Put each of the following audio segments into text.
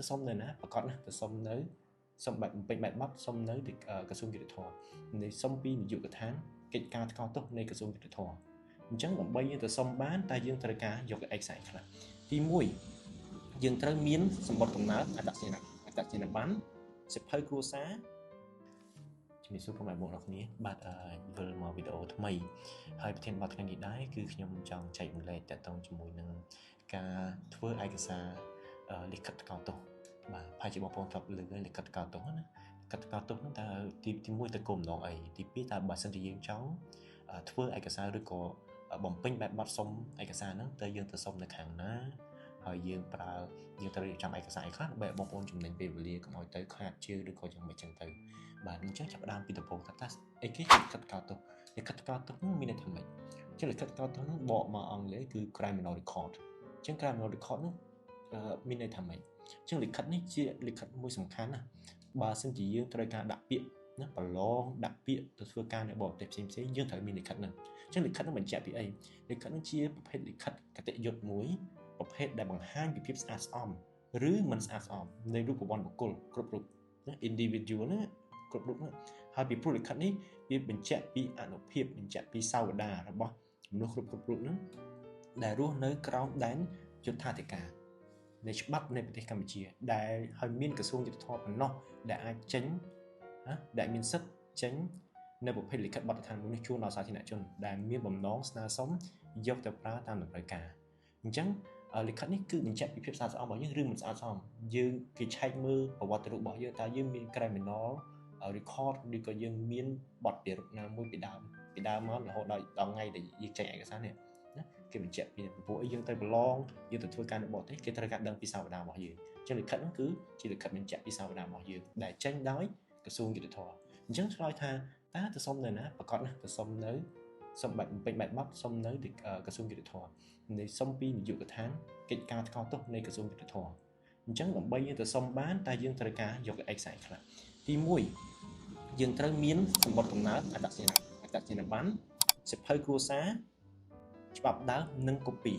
ទៅសុំនៅណាប្រកាសណាទៅសុំនៅសុំបែបពេញបែបបត់សុំនៅទីក្រសួងយុតិធម៌នៃសុំពីនាយកដ្ឋានកិច្ចការថ្កោលទោសនៃក្រសួងយុតិធម៌អញ្ចឹងដើម្បីយើងទៅសុំបានតែយើងត្រូវការយកឯកសារខ្លះទី1យើងត្រូវមានសម្បត្តិកំណើតអត្តសញ្ញាណប័ណ្ណសិភៅគ្រួសារជំរាបសួរពុកម៉ែបងប្អូនគ្នាបាទវិលមកវីដេអូថ្មីហើយប្រធានបទថ្ងៃនេះដែរគឺខ្ញុំចង់ចែកម្លែកតទៅជាមួយនឹងការធ្វើឯកសារលិខិតថ្កោលទោសបាទប្រហែលជាបងប្អូនធ្លាប់ឮលិខិតថ្កោលទោសណាលិខិតថ្កោលទោសហ្នឹងតើទី1ទៅគោលបំណងអីទី2តើបើសិនជាយើងចង់ធ្វើឯកសារឬក៏បំពេញបែបបទសុំឯកសារហ្នឹងតើយើងទៅសុំនៅខាងណាហើយយើងត្រូវរៀបចំឯកសារអីខ្លះដើម្បីឲ្យបងប្អូនចំណេញពេលវេលាកុំឲ្យទៅខាតជើងឬក៏យ៉ាងម៉េចចឹងទៅបាទអញ្ចឹងចាប់ផ្ដើមពីដំបូងថាអីគេលិខិតថ្កោលទោសលិខិតថ្កោលទោសហ្នឹងមានន័យថាម៉េចអញ្ចឹងលិខិតថ្កោលទោសហ្នឹងបកមកអង់គ្លេសគឺ criminal record អញ្ចឹង criminal record ហ្នឹងមានន័យថាម៉េចអញ្ចឹងលិខិតនេះជាលិខិតមួយសំខាន់ណាបើសិនជាយើងត្រូវការដាក់ពាក្យណាប្រឡងដាក់ពាក្យទៅធ្វើការនៅបរទេសផ្សេងយើងត្រូវមានលិខិតហ្នឹងអញ្ចឹងលិខិតហ្នឹងបញ្ជាក់ពីអីលិខិតហ្នឹងជាប្រភេទលិខិតកតិយុត្តមួយប្រភេទដែលបង្ហាញពីភាពស្អាតស្អំឬមិនស្អាតស្អំនៃរូបវន្តបុគ្គលគ្រប់រូបណា individual ណាគ្រប់រូបណាហើយពីព្រោះលិខិតនេះវាបញ្ជាក់ពីអនុភាពបញ្ជាក់ពីសាវតារបស់មនុស្សគ្រប់រូបហ្នឹងដែលរស់នៅក្រោមដែនយុត្ថាធិការនៃច្បាប់នៃប្រទេសកម្ពុជាដែលហើយមានក្រសួងយុត្តិធម៌ប៉ុណ្ណោះដែលអាចចេញដែលមានសិទ្ធិចេញនៅប្រភេទលិខិតបទដ្ឋានមួយនេះជូនដល់សាធារណជនដែលមានបំណងស្នើសុំយកទៅប្រើតាមតម្រូវការអញ្ចឹងលិខិតនេះគឺបញ្ជាក់ពីភាពស្អាតស្អំរបស់យើងឬមិនស្អាតស្អំយើងគេឆែកមើលប្រវត្តិរូបរបស់យើងតើយើងមាន criminal record ឬក៏យើងមានបទពិរុទ្ធណាមួយពីដើមមករហូតដល់ថ្ងៃដែលយើងចេញឯកសារនេះណាគេបញ្ជាក់ពីពួកយើងទៅប្រឡងយើងទៅធ្វើការនៅបរទេសគេត្រូវការដឹងពីសាវតារបស់យើងអញ្ចឹងលិខិតហ្នឹងគឺជាលិខិតបញ្ជាក់ពីសាវតារបស់យើងដែលចេញដោយក្រសួងយុតិធម៌អញ្ចឹងឆ្លើយថាតើទៅសុំនៅណាប្រកាសណាទៅសុំនៅសុំបែបពេញបែបបត់សុំនៅទីក្រសួងយុតិធម៌នៃសុំពីនាយកដ្ឋានកិច្ចការថ្កោលទោសនៃក្រសួងយុតិធម៌អញ្ចឹងដើម្បីយើងទៅសុំបានតែយើងត្រូវការយកឯកសារខ្លះទី1យើងត្រូវមានសម្បត្តិកំណើតអត្តសញ្ញាណប័ណ្ណសិភៅគ្រួសារច្បាប់ដើមនិងកូពី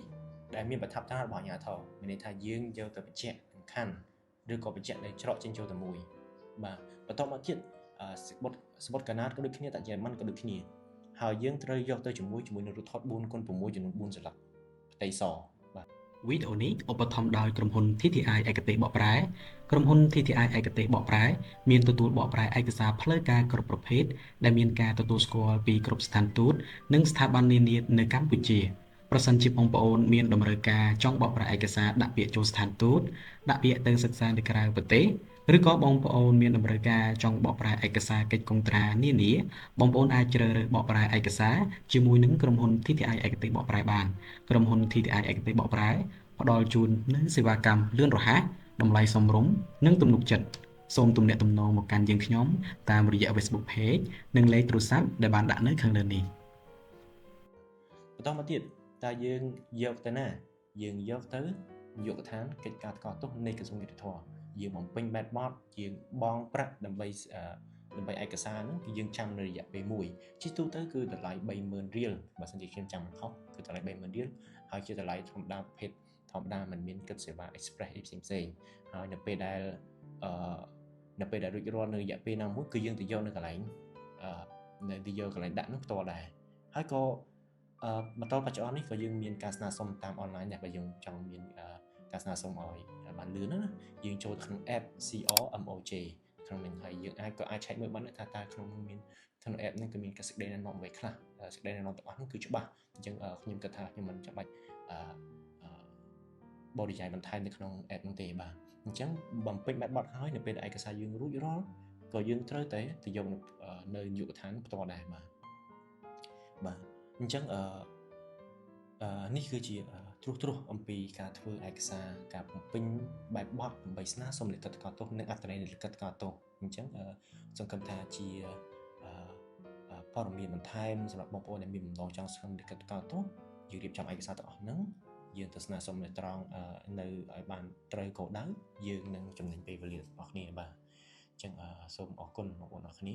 ដែលមានបទដ្ឋានរបស់អាជ្ញាធរមានន័យថាយើងយកទៅបញ្ជាក់សំខាន់ឬក៏បញ្ជាក់នៅច្រកចេញចូលតែមួយបាទបន្តមកទៀតសបុតកាណាតក៏ដូចគ្នាតែយេម៉ាន់ក៏ដូចគ្នាហើយយើងត្រូវយកទៅជាមួយនឹងរូបថត 4x6 ចំនួន4សន្លឹកផ្ទៃសបាទវីដេអូនេះឧបត្ថម្ភដោយក្រុមហ៊ុន TTI ឯកទេសបកប្រែក្រុមហ៊ុន TTI ឯកទេសបកប្រែមានទទួលបកប្រែឯកសារផ្លូវការគ្រប់ប្រភេទដែលមានការទទួលស្គាល់ពីគ្រប់ស្ថានទូតនិងស្ថាប័ននានានៅកម្ពុជាប្រសិនជាបងប្អូនមានតម្រូវការចង់បកប្រែឯកសារដាក់ពាក្យចូលស្ថានទូតដាក់ពាក្យទៅសិក្សានៅក្រៅប្រទេសឬក៏បងប្អូនមានតម្រូវការចង់បកប្រែឯកសារកិច្ចកុងត្រានានាបងប្អូនអាចជ្រើសរើសបកប្រែឯកសារជាមួយនឹងក្រុមហ៊ុន TTI ឯកទេសបកប្រែបានក្រុមហ៊ុន TTI ឯកទេសបកប្រែផ្ដល់ជូននូវសេវាកម្មលឿនរហ័សតម្លៃសមរម្យនិងទំនុកចិត្តសូមទំនាក់ទំនងមកកាន់យើងខ្ញុំតាមរយៈ Facebook Page និងលេខទូរស័ព្ទដែលបានដាក់នៅខាងលើនេះបន្តមកទៀតតើយើងយកទៅណាយើងយកទៅនាយកដ្ឋានកិច្ចការថ្កោលទោសនៃក្រសួងយុតិធម៌យើងបំពេញបែបបទយើងបង់ប្រាក់ដើម្បីឯកសារហ្នឹងគឺយើងចាំនៅរយៈពេល1ជាទូទៅគឺតម្លៃ 30,000 រៀលបើសិនជាខ្ញុំចាំមិនខុសគឺតម្លៃ 30,000 រៀលហើយជាតម្លៃធម្មតាប្រភេទធម្មតាមិនមានគិតសេវា Express អីផ្សេងហើយនៅពេលដែលរួចរាល់នៅរយៈពេលណាមួយគឺយើងទៅយកនៅកន្លែងដាក់នោះផ្ទាល់ដែរហើយក៏បន្តបច្ចុប្បន្ននេះក៏យើងមានការស្នើសុំតាមអនឡាញដែរបើយើងចង់មានការស្នើសុំឲ្យបានលឿនណាយើងចូលទៅក្នុង app CRMOJ ក្នុងនេះហើយយើងអាចឆែកមើលបានថាតើក្នុង app ហ្នឹងគឺមានសេចក្តីណែនាំអ្វីខ្លះសេចក្តីណែនាំទាំងអស់ហ្នឹងគឺច្បាស់អញ្ចឹងខ្ញុំគិតថាខ្ញុំមិនចាំបាច់បរិយាយបន្ថែមនៅក្នុង app ហ្នឹងទេបាទអញ្ចឹងបំពេញបែបបទហើយនៅពេលដែលឯកសារយើងរួចរាល់ក៏យើងត្រូវតែទៅយកនៅនាយកដ្ឋានផ្ទាល់ដែរបាទអញ្ចឹងនេះគឺជាត្រួសអំពីការធ្វើឯកសារការបំពេញបែបបទដើម្បីស្នើសុំលិខិតថ្កោលទោសនិងអត្ថន័យនៃលិខិតថ្កោលទោសអញ្ចឹងសង្ឃឹមថាជាព័ត៌មានបន្ថែមសម្រាប់បងប្អូនដែលមានបំណងចង់ស្វែងលិខិតថ្កោលទោសយើងរៀបចំឯកសារទាំងអស់ហ្នឹងយើងទៅស្នើសុំនៅត្រង់នៅឲ្យបានត្រូវគោលដៅយើងនឹងចំណេញពេលវេលារបស់គ្នាបាទអញ្ចឹងសូមអរគុណបងប្អូនអរគ្នា